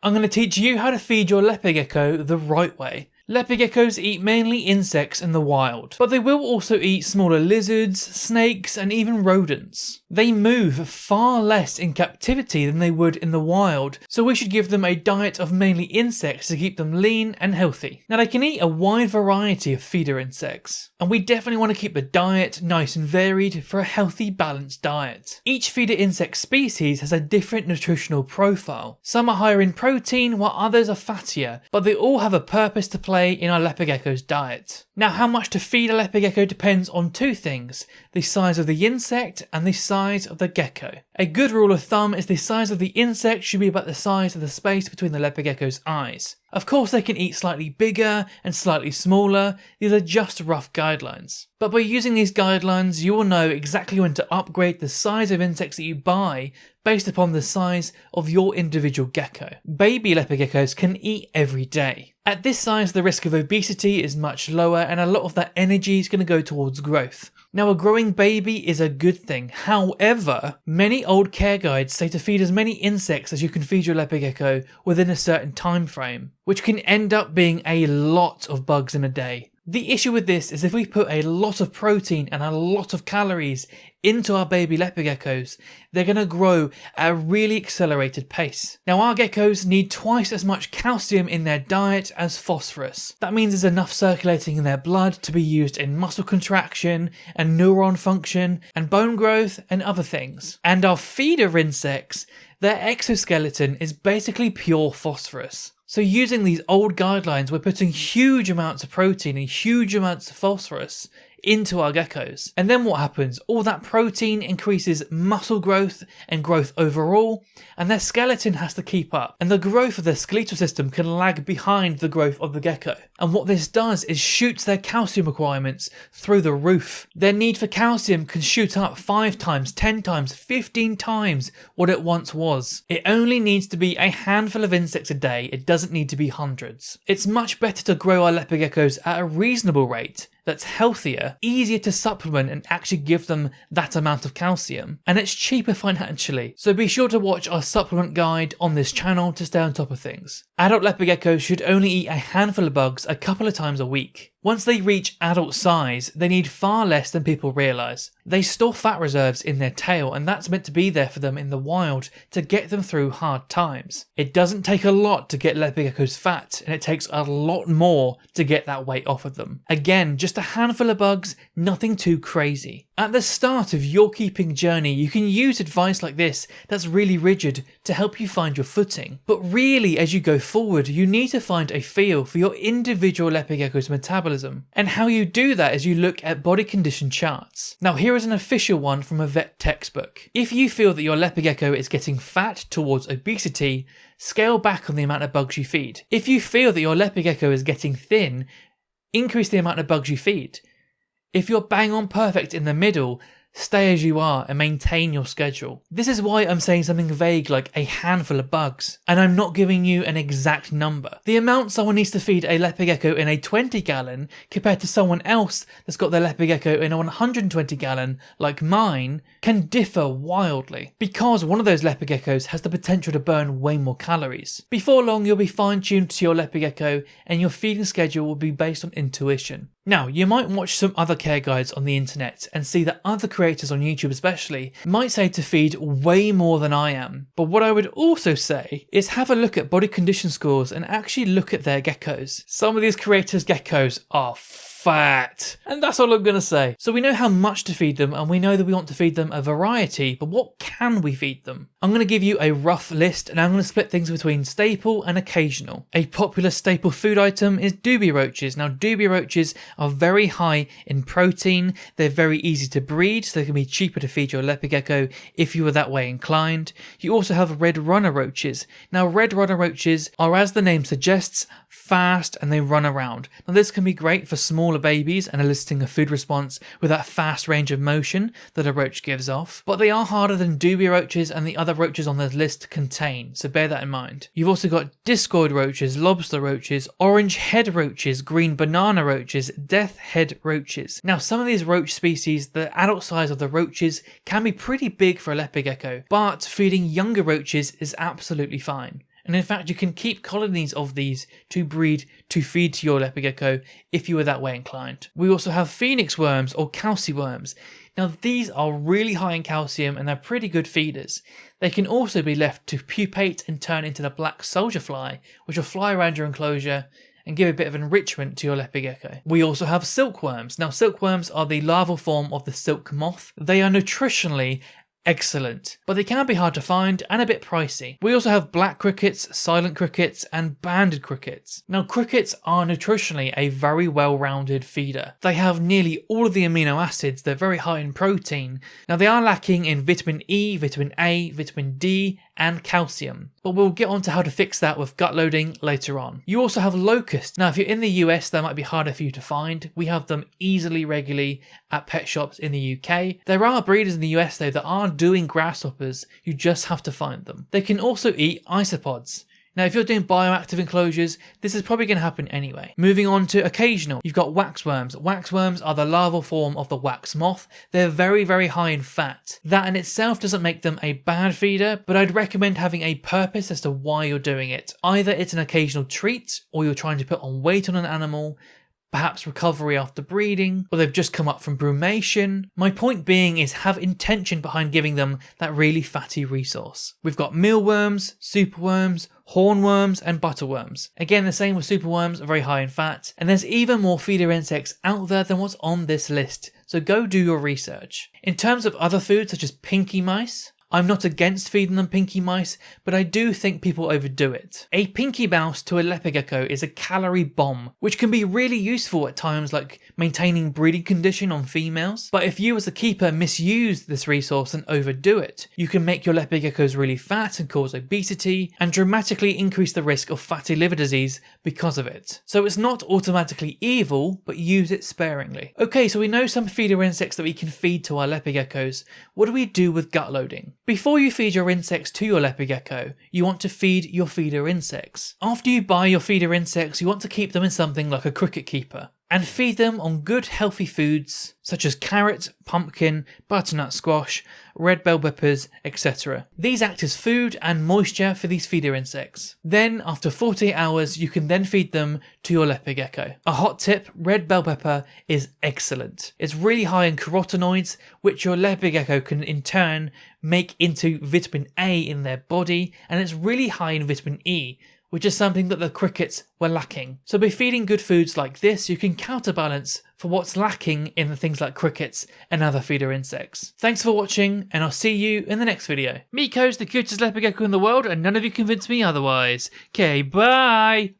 I'm going to teach you how to feed your leopard gecko the right way. Leopard geckos eat mainly insects in the wild, but they will also eat smaller lizards, snakes, and even rodents. They move far less in captivity than they would in the wild, so we should give them a diet of mainly insects to keep them lean and healthy. Now they can eat a wide variety of feeder insects, and we definitely want to keep the diet nice and varied for a healthy, balanced diet. Each feeder insect species has a different nutritional profile. Some are higher in protein while others are fattier, but they all have a purpose to play in our leopard gecko's diet. Now how much to feed a leopard gecko depends on two things: the size of the insect and the size of the gecko. A good rule of thumb is the size of the insect should be about the size of the space between the leopard gecko's eyes. Of course they can eat slightly bigger and slightly smaller, these are just rough guidelines. But by using these guidelines you will know exactly when to upgrade the size of insects that you buy based upon the size of your individual gecko. Baby leopard geckos can eat every day. At this size the risk of obesity is much lower and a lot of that energy is going to go towards growth. Now a growing baby is a good thing, however, many old care guides say to feed as many insects as you can feed your leopard gecko within a certain time frame, which can end up being a lot of bugs in a day. The issue with this is if we put a lot of protein and a lot of calories into our baby leopard geckos, they're going to grow at a really accelerated pace. Now our geckos need twice as much calcium in their diet as phosphorus. That means there's enough circulating in their blood to be used in muscle contraction and neuron function and bone growth and other things. And our feeder insects, their exoskeleton is basically pure phosphorus. So using these old guidelines, we're putting huge amounts of protein and huge amounts of phosphorus into our geckos. And then what happens? All that protein increases muscle growth and growth overall, and their skeleton has to keep up. And the growth of their skeletal system can lag behind the growth of the gecko. And what this does is shoots their calcium requirements through the roof. Their need for calcium can shoot up 5 times, 10 times, 15 times what it once was. It only needs to be a handful of insects a day, it doesn't need to be hundreds. It's much better to grow our leopard geckos at a reasonable rate that's healthier, easier to supplement and actually give them that amount of calcium, and it's cheaper financially. So be sure to watch our supplement guide on this channel to stay on top of things. Adult leopard geckos should only eat a handful of bugs a couple of times a week. Once they reach adult size, they need far less than people realise. They store fat reserves in their tail, and that's meant to be there for them in the wild to get them through hard times. It doesn't take a lot to get leopard geckos fat, and it takes a lot more to get that weight off of them. Again, just a handful of bugs, nothing too crazy. At the start of your keeping journey, you can use advice like this that's really rigid to help you find your footing. But really, as you go forward, you need to find a feel for your individual leopard gecko's metabolism. And how you do that is you look at body condition charts. Now here is an official one from a vet textbook. If you feel that your leopard gecko is getting fat towards obesity, scale back on the amount of bugs you feed. If you feel that your leopard gecko is getting thin, increase the amount of bugs you feed. If you're bang on perfect in the middle, stay as you are and maintain your schedule. This is why I'm saying something vague like a handful of bugs, and I'm not giving you an exact number. The amount someone needs to feed a leopard gecko in a 20 gallon compared to someone else that's got their leopard gecko in a 120 gallon like mine can differ wildly, because one of those leopard geckos has the potential to burn way more calories. Before long you'll be fine-tuned to your leopard gecko and your feeding schedule will be based on intuition. Now, you might watch some other care guides on the internet and see that other creators on YouTube especially might say to feed way more than I am. But what I would also say is have a look at body condition scores and actually look at their geckos. Some of these creators' geckos are fat. And that's all I'm going to say. So we know how much to feed them and we know that we want to feed them a variety, but what can we feed them? I'm going to give you a rough list and I'm going to split things between staple and occasional. A popular staple food item is doobie roaches. Now doobie roaches are very high in protein, they're very easy to breed so they can be cheaper to feed your leopard gecko if you were that way inclined. You also have red runner roaches. Now red runner roaches are, as the name suggests, fast and they run around. Now this can be great for smaller babies and eliciting a food response with that fast range of motion that a roach gives off, but they are harder than doobie roaches and the other roaches on this list contain, so bear that in mind. You've also got discoid roaches, lobster roaches, orange head roaches, green banana roaches, death head roaches. Now some of these roach species, the adult size of the roaches can be pretty big for a leopard gecko, but feeding younger roaches is absolutely fine. And in fact, you can keep colonies of these to breed to feed to your leopard gecko if you were that way inclined. We also have phoenix worms or calci worms. Now these are really high in calcium and they're pretty good feeders. They can also be left to pupate and turn into the black soldier fly, which will fly around your enclosure and give a bit of enrichment to your leopard gecko. We also have silkworms. Now silkworms are the larval form of the silk moth. They are nutritionally excellent, but they can be hard to find and a bit pricey. We also have black crickets, silent crickets, and banded crickets. Now crickets are nutritionally a very well-rounded feeder. They have nearly all of the amino acids, they're very high in protein. Now they are lacking in vitamin E, vitamin A, vitamin D, and calcium, but we'll get on to how to fix that with gut loading later on. You also have locusts. Now if you're in the US, they might be harder for you to find. We have them easily, regularly at pet shops in the UK. There are breeders in the US though that are doing grasshoppers, you just have to find them. They can also eat isopods. Now if you're doing bioactive enclosures, this is probably going to happen anyway. Moving on to occasional, you've got waxworms. Waxworms are the larval form of the wax moth. They're very, very high in fat. That in itself doesn't make them a bad feeder, but I'd recommend having a purpose as to why you're doing it. Either it's an occasional treat, or you're trying to put on weight on an animal, perhaps recovery after breeding, or they've just come up from brumation. My point being is have intention behind giving them that really fatty resource. We've got mealworms, superworms, hornworms, and butterworms. Again, the same with superworms, very high in fat, and there's even more feeder insects out there than what's on this list, so go do your research. In terms of other foods such as pinky mice, I'm not against feeding them pinky mice, but I do think people overdo it. A pinky mouse to a leopard gecko is a calorie bomb, which can be really useful at times like maintaining breeding condition on females. But if you as a keeper misuse this resource and overdo it, you can make your leopard geckos really fat and cause obesity, and dramatically increase the risk of fatty liver disease because of it. So it's not automatically evil, but use it sparingly. Okay, so we know some feeder insects that we can feed to our leopard geckos. What do we do with gut loading? Before you feed your insects to your leopard gecko, you want to feed your feeder insects. After you buy your feeder insects, you want to keep them in something like a cricket keeper and feed them on good healthy foods such as carrot, pumpkin, butternut squash, red bell peppers, etc. These act as food and moisture for these feeder insects. Then after 48 hours you can then feed them to your leopard gecko. A hot tip, red bell pepper is excellent. It's really high in carotenoids, which your leopard gecko can in turn make into vitamin A in their body, and it's really high in vitamin E, which is something that the crickets were lacking. So by feeding good foods like this, you can counterbalance for what's lacking in the things like crickets and other feeder insects. Thanks for watching, and I'll see you in the next video. Miko's the cutest leopard gecko in the world, and none of you convinced me otherwise. Okay, bye!